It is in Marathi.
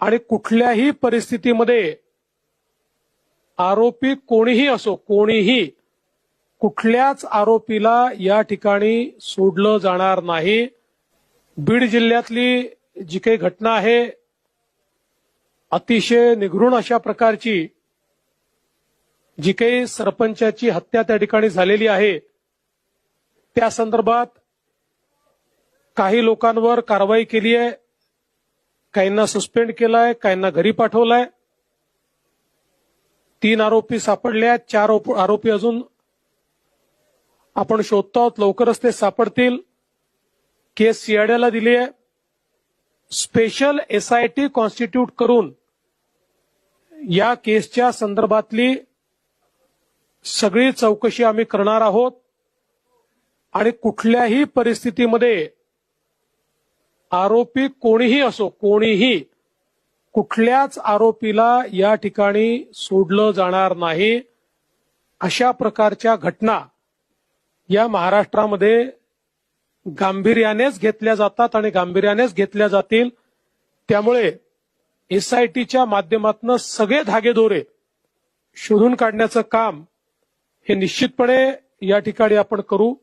आणि कुठल्याही परिस्थितीमध्ये आरोपी कोणीही असो, कोणीही कुठल्याच आरोपीला या ठिकाणी सोडलं जाणार नाही। बीड जिल्ह्यातली जी काही घटना आहे अतिशय निगृण अशा प्रकारची, जी काही सरपंचाची हत्या त्या ठिकाणी झालेली आहे, त्या संदर्भात काही लोकांवर कारवाई केली आहे, काहींना सस्पेंड केलाय, काहींना घरी पाठवलाय। 3 आरोपी सापडले आहेत, 4 आरोपी अजून आपण शोधतो आहोत, लवकरच ते सापडतील। केस सीआयडीला दिली आहे। स्पेशल एसआयटी कॉन्स्टिट्यूट करून या केसच्या संदर्भातली सगळी चौकशी आम्ही करणार आहोत आणि कुठल्याही परिस्थितीमध्ये आरोपी कोणीही असो, कोणीही कुठल्याच आरोपीला या ठिकाणी सोडलं जाणार नाही। अशा प्रकारच्या घटना या महाराष्ट्रामध्ये गांभीर्यानेच घेतल्या जातात आणि गांभीर्यानेच घेतल्या जातील। त्यामुळे एसआयटीच्या माध्यमातून सगळे धागेदोरे शोधून काढण्याचं काम हे निश्चितपणे या ठिकाणी आपण करू।